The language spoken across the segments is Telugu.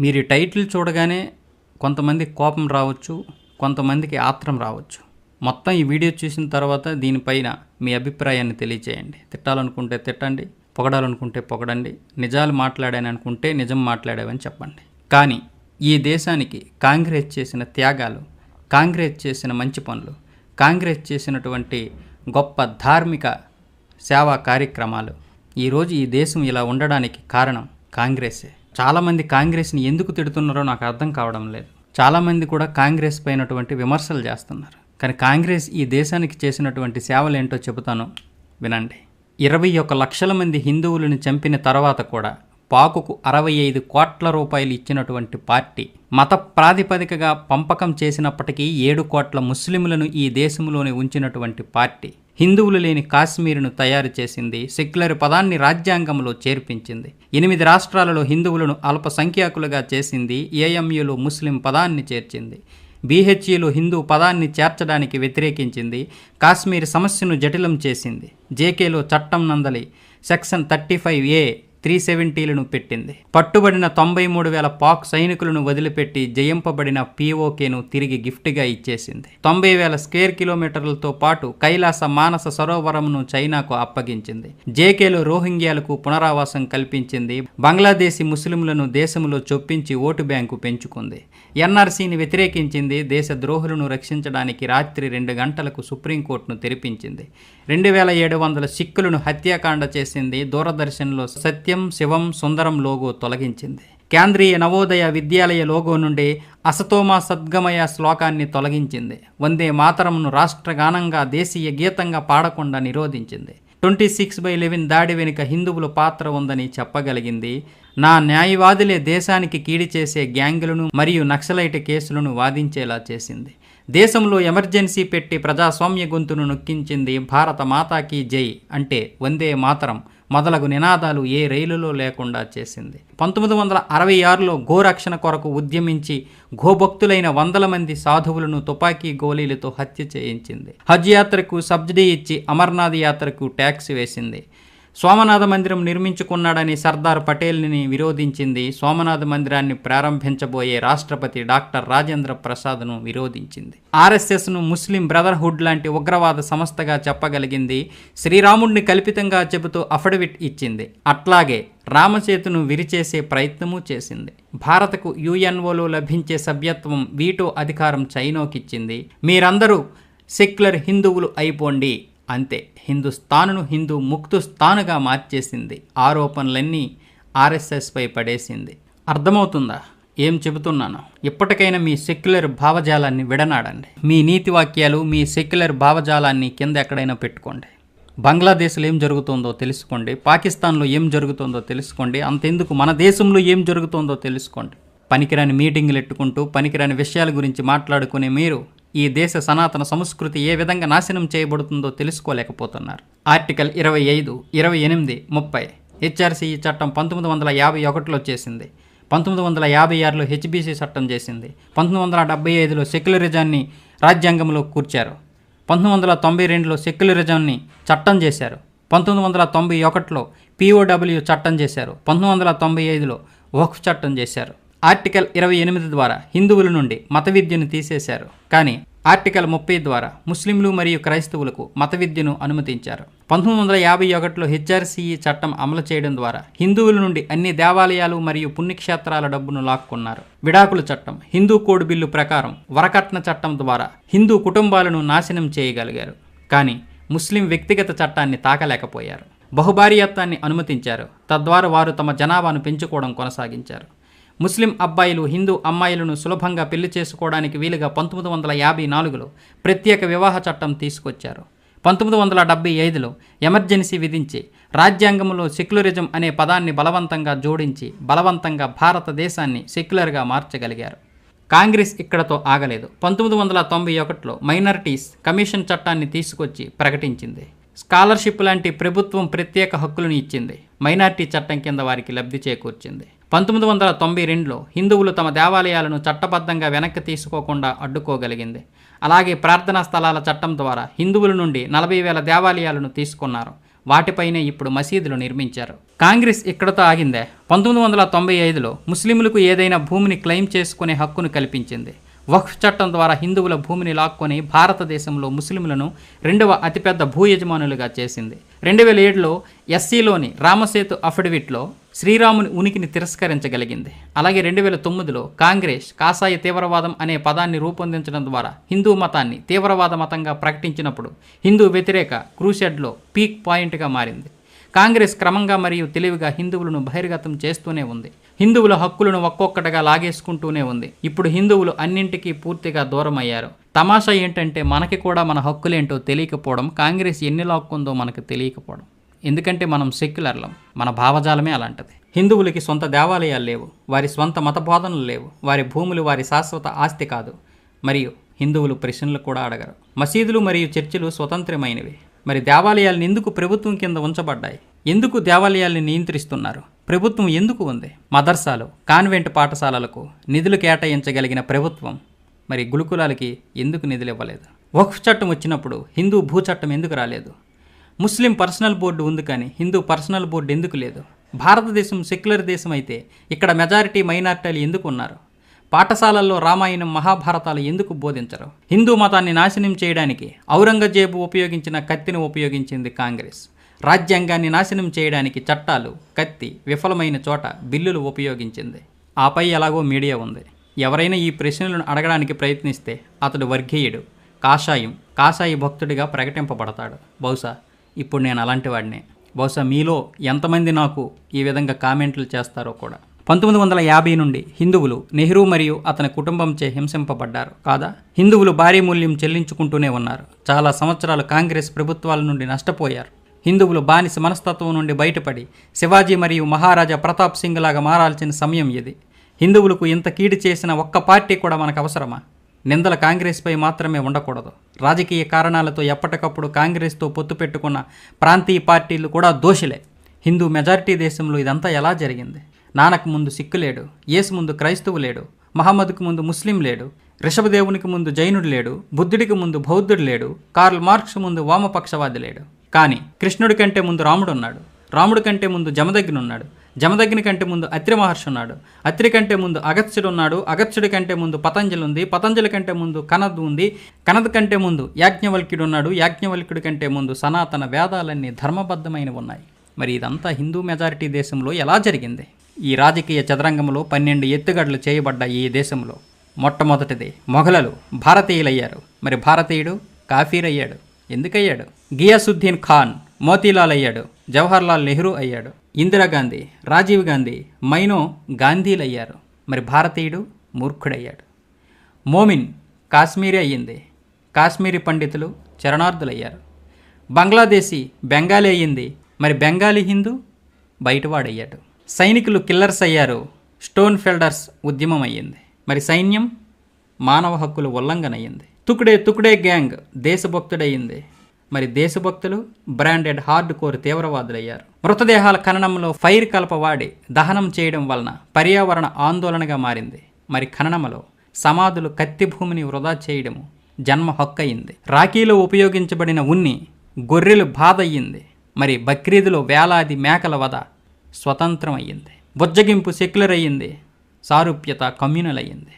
మీరు టైటిల్ చూడగానే కొంతమంది కోపం రావచ్చు, కొంతమందికి ఆత్రం రావచ్చు. మొత్తం ఈ వీడియో చూసిన తర్వాత దీనిపైన మీ అభిప్రాయాన్ని తెలియచేయండి. తిట్టాలనుకుంటే తిట్టండి, పొగడాలనుకుంటే పొగడండి, నిజాలు మాట్లాడాననుకుంటే నిజం మాట్లాడావని చెప్పండి. కానీ ఈ దేశానికి కాంగ్రెస్ చేసిన త్యాగాలు, కాంగ్రెస్ చేసిన మంచి పనులు, కాంగ్రెస్ చేసినటువంటి గొప్ప ధార్మిక సేవా కార్యక్రమాలు, ఈరోజు ఈ దేశం ఇలా ఉండడానికి కారణం కాంగ్రెసే. చాలామంది కాంగ్రెస్ని ఎందుకు తిడుతున్నారో నాకు అర్థం కావడం లేదు. చాలామంది కూడా కాంగ్రెస్ పైనటువంటి విమర్శలు చేస్తున్నారు. కానీ కాంగ్రెస్ ఈ దేశానికి చేసినటువంటి సేవలు ఏంటో చెబుతాను, వినండి. 21 లక్షల మంది హిందువులను చంపిన తర్వాత కూడా పాకుకు 65 కోట్ల రూపాయలు ఇచ్చినటువంటి పార్టీ, మత ప్రాతిపదికగా పంపకం చేసినప్పటికీ 7 కోట్ల ముస్లింలను ఈ దేశంలోనే ఉంచినటువంటి పార్టీ, హిందువులు లేని కాశ్మీరును తయారు చేసింది, సెక్యులర్ పదాన్ని రాజ్యాంగంలో చేర్పించింది, 8 రాష్ట్రాలలో హిందువులను అల్పసంఖ్యాకులుగా చేసింది, ఏఎంయూలో ముస్లిం పదాన్ని చేర్చింది, బీహెచ్ఈలో హిందూ పదాన్ని చేర్చడానికి వ్యతిరేకించింది, కాశ్మీర్ సమస్యను జటిలం చేసింది, జేకేలో చట్టం నందలి సెక్షన్ 35A 370లను పెట్టింది, పట్టుబడిన 93,000 పాక్ సైనికులను వదిలిపెట్టి జయింపబడిన POKను తిరిగి గిఫ్ట్గా ఇచ్చేసింది, 90,000 స్క్వేర్ కిలోమీటర్లతో పాటు కైలాస మానస సరోవరంను చైనాకు అప్పగించింది, జేకేలో రోహింగ్యాలకు పునరావాసం కల్పించింది, బంగ్లాదేశీ ముస్లింలను దేశంలో చొప్పించి ఓటు బ్యాంకు పెంచుకుంది, NRCని వ్యతిరేకించింది, దేశ ద్రోహులను రక్షించడానికి రాత్రి 2 గంటలకు సుప్రీంకోర్టును తెరిపించింది, 2,700 సిక్కులను హత్యాకాండ చేసింది, దూరదర్శన్లో సత్యం శివం సుందరం లోగో తొలగించింది, కేంద్రీయ నవోదయ విద్యాలయ లోగో నుండి అసతోమా సద్గమయ శ్లోకాన్ని తొలగించింది, వందే మాతరంను రాష్ట్రగానంగా దేశీయ గీతంగా పాడకుండా నిరోధించింది, 26/11 దాడి వెనుక హిందువుల పాత్ర ఉందని చెప్పగలిగింది, నా న్యాయవాదులే దేశానికి కీడి చేసే గ్యాంగులను మరియు నక్సలైట్ కేసులను వాదించేలా చేసింది, దేశంలో ఎమర్జెన్సీ పెట్టి ప్రజాస్వామ్య గొంతును నొక్కించింది, భారత మాతాకి జై అంటే వందే మాతరం మొదలగు నినాదాలు ఏ రైలులో లేకుండా చేసింది, 1966లో గోరక్షణ కొరకు ఉద్యమించి గోభక్తులైన 100 మంది సాధువులను తుపాకీ గోళీలతో హత్య చేయించింది, హజ్ యాత్రకు సబ్సిడీ ఇచ్చి అమర్నాథ్ యాత్రకు ట్యాక్స్ వేసింది, సోమనాథ మందిరం నిర్మించుకున్నాడని సర్దార్ పటేల్ని విరోధించింది, సోమనాథ మందిరాన్ని ప్రారంభించబోయే రాష్ట్రపతి డాక్టర్ రాజేంద్ర ప్రసాద్ను విరోధించింది, RSSను ముస్లిం బ్రదర్హుడ్ లాంటి ఉగ్రవాద సంస్థగా చెప్పగలిగింది, శ్రీరాముడిని కల్పితంగా చెబుతూ అఫిడవిట్ ఇచ్చింది, అట్లాగే రామసేతును విరిచేసే ప్రయత్నమూ చేసింది, భారత్కు UNOలో లభించే సభ్యత్వం వీటో అధికారం చైనాకిచ్చింది, మీరందరూ సెక్యులర్ హిందువులు అయిపోండి అంతే, హిందుస్థానును హిందూ ముక్తుస్థానుగా మార్చేసింది, ఆరోపణలన్నీ RSSపై పడేసింది. అర్థమవుతుందా ఏం చెబుతున్నాను? ఇప్పటికైనా మీ సెక్యులర్ భావజాలాన్ని విడనాడండి. మీ నీతి వాక్యాలు, మీ సెక్యులర్ భావజాలాన్ని కింద ఎక్కడైనా పెట్టుకోండి. బంగ్లాదేశ్లో ఏం జరుగుతుందో తెలుసుకోండి, పాకిస్తాన్లో ఏం జరుగుతుందో తెలుసుకోండి, అంతెందుకు మన దేశంలో ఏం జరుగుతుందో తెలుసుకోండి. పనికిరాని మీటింగులు ఎట్టుకుంటూ పనికిరాని విషయాల గురించి మాట్లాడుకునే మీరు ఈ దేశ సనాతన సంస్కృతి ఏ విధంగా నాశనం చేయబడుతుందో తెలుసుకోలేకపోతున్నారు. ఆర్టికల్ 25, 28, 30 HRCE చట్టం 1951లో చేసింది, 1956లో HBC చట్టం చేసింది, 1975లో సెక్యులరిజాన్ని రాజ్యాంగంలో కూర్చారు, 1992లో సెక్యులరిజాన్ని చట్టం చేశారు, 1991లో POW చట్టం చేశారు, 1995లో వక్ఫ్ చట్టం చేశారు. ఆర్టికల్ 28 ద్వారా హిందువుల నుండి మత విద్యను తీసేశారు, కానీ ఆర్టికల్ 30 ద్వారా ముస్లింలు మరియు క్రైస్తవులకు మత విద్యను అనుమతించారు. 1951లో HRCE చట్టం అమలు చేయడం ద్వారా హిందువుల నుండి అన్ని దేవాలయాలు మరియు పుణ్యక్షేత్రాల డబ్బును లాక్కున్నారు. విడాకుల చట్టం, హిందూ కోడ్ బిల్లు ప్రకారం వరకట్న చట్టం ద్వారా హిందూ కుటుంబాలను నాశనం చేయగలిగారు, కానీ ముస్లిం వ్యక్తిగత చట్టాన్ని తాకలేకపోయారు. బహుభార్యాత్వాన్ని అనుమతించారు, తద్వారా వారు తమ జనాభాను పెంచుకోవడం కొనసాగించారు. ముస్లిం అబ్బాయిలు హిందూ అమ్మాయిలను సులభంగా పెళ్లి చేసుకోవడానికి వీలుగా 1954లో ప్రత్యేక వివాహ చట్టం తీసుకొచ్చారు. 1975లో ఎమర్జెన్సీ విధించి రాజ్యాంగంలో సెక్యులరిజం అనే పదాన్ని బలవంతంగా జోడించి బలవంతంగా భారతదేశాన్ని సెక్యులర్గా మార్చగలిగారు. కాంగ్రెస్ ఇక్కడతో ఆగలేదు. 1991లో మైనారిటీస్ కమిషన్ చట్టాన్ని తీసుకొచ్చి ప్రకటించింది. స్కాలర్షిప్ లాంటి ప్రభుత్వం ప్రత్యేక హక్కులను ఇచ్చింది, మైనారిటీ చట్టం కింద వారికి లబ్ధి చేకూర్చింది. 1992లో హిందువులు తమ దేవాలయాలను చట్టబద్ధంగా వెనక్కి తీసుకోకుండా అడ్డుకోగలిగింది. అలాగే ప్రార్థనా స్థలాల చట్టం ద్వారా హిందువుల నుండి 40,000 దేవాలయాలను తీసుకున్నారు. వాటిపైనే ఇప్పుడు మసీదులు నిర్మించారు. కాంగ్రెస్ ఇక్కడతో ఆగిందే. 1995లో ముస్లింలకు ఏదైనా భూమిని క్లెయిమ్ చేసుకునే హక్కును కల్పించింది. వక్ఫ్ చట్టం ద్వారా హిందువుల భూమిని లాక్కొని భారతదేశంలో ముస్లింలను 2వ అతిపెద్ద భూ యజమానులుగా చేసింది. 2007లో ఎస్సీలోని రామసేతు అఫిడవిట్లో శ్రీరాముని ఉనికిని తిరస్కరించగలిగింది. అలాగే 2009లో కాంగ్రెస్ కాషాయ తీవ్రవాదం అనే పదాన్ని రూపొందించడం ద్వారా హిందూ మతాన్ని తీవ్రవాద మతంగా ప్రకటించినప్పుడు హిందూ వ్యతిరేక క్రూసెడ్లో పీక్ పాయింట్గా మారింది. కాంగ్రెస్ క్రమంగా మరియు తెలివిగా హిందువులను బహిర్గతం చేస్తూనే ఉంది. హిందువుల హక్కులను ఒక్కొక్కటిగా లాగేసుకుంటూనే ఉంది. ఇప్పుడు హిందువులు అన్నింటికీ పూర్తిగా దూరం అయ్యారు. తమాషా ఏంటంటే మనకి కూడా మన హక్కులేంటో తెలియకపోవడం, కాంగ్రెస్ ఎన్ని లాక్కుందో మనకు తెలియకపోవడం. ఎందుకంటే మనం సెక్యులర్లం, మన భావజాలమే అలాంటిది. హిందువులకి సొంత దేవాలయాలు లేవు, వారి స్వంత మత బోధనలు లేవు, వారి భూములు వారి శాశ్వత ఆస్తి కాదు, మరియు హిందువులు ప్రశ్నలు కూడా అడగరు. మసీదులు మరియు చర్చిలు స్వతంత్రమైనవి. మరి దేవాలయాలను ఎందుకు ప్రభుత్వం కింద ఉంచబడ్డాయి? ఎందుకు దేవాలయాల్ని నియంత్రిస్తున్నారు? ప్రభుత్వం ఎందుకు ఉంది? మదర్సాలు, కాన్వెంట్ పాఠశాలలకు నిధులు కేటాయించగలిగిన ప్రభుత్వం మరి గురుకులాలకి ఎందుకు నిధులు ఇవ్వలేదు? వక్ఫ్ చట్టం వచ్చినప్పుడు హిందూ భూ చట్టం ఎందుకు రాలేదు? ముస్లిం పర్సనల్ బోర్డు ఉంది కానీ హిందూ పర్సనల్ బోర్డు ఎందుకు లేదు? భారతదేశం సెక్యులర్ దేశం అయితే ఇక్కడ మెజారిటీ మైనారిటీలు ఎందుకు ఉన్నారు? పాఠశాలల్లో రామాయణం మహాభారతాలు ఎందుకు బోధించరు? హిందూ మతాన్ని నాశనం చేయడానికి ఔరంగజేబు ఉపయోగించిన కత్తిని ఉపయోగించింది కాంగ్రెస్. రాజ్యాంగాన్ని నాశనం చేయడానికి చట్టాలు, కత్తి విఫలమైన చోట బిల్లులు ఉపయోగించింది. ఆపై ఎలాగో మీడియా ఉంది. ఎవరైనా ఈ ప్రశ్నలను అడగడానికి ప్రయత్నిస్తే అతడు వర్గీయుడు, కాషాయి భక్తుడిగా ప్రకటింపబడతాడు. బహుశా ఇప్పుడు నేను అలాంటి వాడినే. బహుశా మీలో ఎంతమంది నాకు ఈ విధంగా కామెంట్లు చేస్తారో కూడా. 1950 నుండి హిందువులు నెహ్రూ మరియు అతని కుటుంబంచే హింసింపబడ్డారు కాదా? హిందువులు భారీ మూల్యం చెల్లించుకుంటూనే ఉన్నారు. చాలా సంవత్సరాలు కాంగ్రెస్ ప్రభుత్వాల నుండి నష్టపోయారు. హిందువులు బానిస మనస్తత్వం నుండి బయటపడి శివాజీ మరియు మహారాజా ప్రతాప్ సింగ్ లాగా మారాల్సిన సమయం ఇది. హిందువులకు ఇంత కీడు చేసిన ఒక్క పార్టీ కూడా మనకు అవసరమా? నిందల కాంగ్రెస్పై మాత్రమే ఉండకూడదు. రాజకీయ కారణాలతో ఎప్పటికప్పుడు కాంగ్రెస్తో పొత్తు పెట్టుకున్న ప్రాంతీయ పార్టీలు కూడా దోషులే. హిందూ మెజారిటీ దేశంలో ఇదంతా ఎలా జరిగింది? నానక్ ముందు సిక్కు లేడు, యేసు ముందు క్రైస్తవు లేడు, మహమ్మద్కు ముందు ముస్లిం లేడు, రిషభదేవునికి ముందు జైనుడు లేడు, బుద్ధుడికి ముందు బౌద్ధుడు లేడు, కార్ల్ మార్క్స్ ముందు వామపక్షవాది లేడు. కానీ కృష్ణుడి కంటే ముందు రాముడు ఉన్నాడు, రాముడి కంటే ముందు జమదగ్ని ఉన్నాడు, జమదగ్ని కంటే ముందు అత్రి మహర్షి ఉన్నాడు, అత్రి కంటే ముందు అగత్స్యుడు ఉన్నాడు, అగత్స్యుడి కంటే ముందు పతంజలి ఉంది, పతంజలి కంటే ముందు కనద్ ఉంది, కనద్ కంటే ముందు యాజ్ఞవల్క్యుడు ఉన్నాడు, యాజ్ఞవల్క్యుడి కంటే ముందు సనాతన వేదాలన్నీ ధర్మబద్ధమైనవి ఉన్నాయి. మరి ఇదంతా హిందూ మెజారిటీ దేశంలో ఎలా జరిగింది? ఈ రాజకీయ చదరంగంలో 12 ఎత్తుగడలు చేయబడ్డ ఈ దేశంలో మొట్టమొదటిది మొఘలులు భారతీయులయ్యారు. మరి భారతీయుడు కాఫీర్ అయ్యాడు. ఎందుకయ్యాడు? గియాసుద్దీన్ ఖాన్ మోతీలాల్ అయ్యాడు, జవహర్లాల్ నెహ్రూ అయ్యాడు, ఇందిరాగాంధీ, రాజీవ్ గాంధీ, మైనో గాంధీలు అయ్యారు. మరి భారతీయుడు మూర్ఖుడయ్యాడు. మోమిన్ కాశ్మీరీ అయ్యింది, కాశ్మీరీ పండితులు చరణార్థులయ్యారు. బంగ్లాదేశీ బెంగాలీ అయ్యింది, మరి బెంగాలీ హిందూ బయటవాడయ్యాడు. సైనికులు కిల్లర్స్ అయ్యారు, స్టోన్ ఫెల్డర్స్ ఉద్యమం అయ్యింది. మరి సైన్యం మానవ హక్కుల ఉల్లంఘన అయ్యింది. తుకుడే గ్యాంగ్ దేశభక్తుడయ్యింది. మరి దేశభక్తులు బ్రాండెడ్ హార్డ్ కోర్ తీవ్రవాదులయ్యారు. మృతదేహాల ఖననంలో ఫైర్ కలపవాడి దహనం చేయడం వలన పర్యావరణ ఆందోళనగా మారింది. మరి ఖననంలో సమాధులు కత్తి భూమిని వృధా చేయడము జన్మ హక్కు అయింది. రాఖీలో ఉపయోగించబడిన ఉన్ని గొర్రెలు బాధ అయ్యింది. మరి బక్రీదులో వేలాది మేకల వధ స్వతంత్రం అయ్యింది. బుజ్జగింపు సెక్యులర్ అయ్యింది, సారూప్యత కమ్యూనల్ అయ్యింది.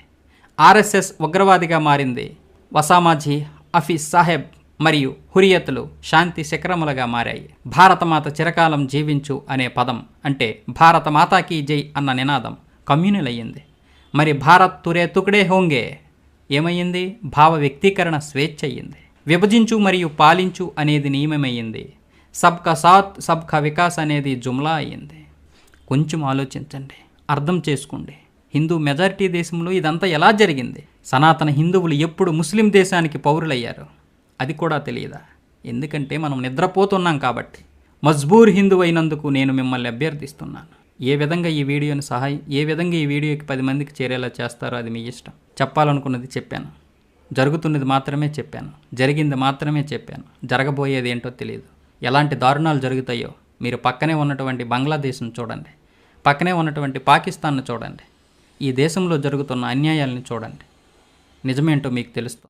ఆర్ఎస్ఎస్ ఉగ్రవాదిగా మారింది. వసామాజీ, హఫీజ్ సాహెబ్ మరియు హురియతులు శాంతి శిఖరములుగా మారాయి. భారతమాత చిరకాలం జీవించు అనే పదం అంటే భారత మాతాకి జై అన్న నినాదం కమ్యూనల్ అయ్యింది. మరి భారత్ తురే తుకుడే హోంగే ఏమయ్యింది? భావ వ్యక్తీకరణ స్వేచ్ఛ అయ్యింది. విభజించు మరియు పాలించు అనేది నియమమయ్యింది. సబ్కా సాత్ సబ్కా వికాస్ అనేది జుమ్లా అయ్యింది. కొంచెం ఆలోచించండి, అర్థం చేసుకోండి. హిందూ మెజారిటీ దేశంలో ఇదంతా ఎలా జరిగింది? సనాతన హిందువులు ఎప్పుడు ముస్లిం దేశానికి పౌరులయ్యారు అది కూడా తెలియదా? ఎందుకంటే మనం నిద్రపోతున్నాం కాబట్టి. మజ్బూర్ హిందూ అయినందుకు నేను మిమ్మల్ని అభ్యర్థిస్తున్నాను. ఏ విధంగా ఈ వీడియోకి 10 మందికి చేరేలా చేస్తారో అది మీ ఇష్టం. చెప్పాలనుకున్నది చెప్పాను, జరుగుతున్నది మాత్రమే చెప్పాను, జరిగింది మాత్రమే చెప్పాను. జరగబోయేది ఏంటో తెలియదు. ఎలాంటి దారుణాలు జరుగుతాయో మీరు పక్కనే ఉన్నటువంటి బంగ్లాదేశ్ను చూడండి, పక్కనే ఉన్నటువంటి పాకిస్తాన్ను చూడండి, ఈ దేశంలో జరుగుతున్న అన్యాయాలను చూడండి. నిజమేంటో మీకు తెలుస్తుంది.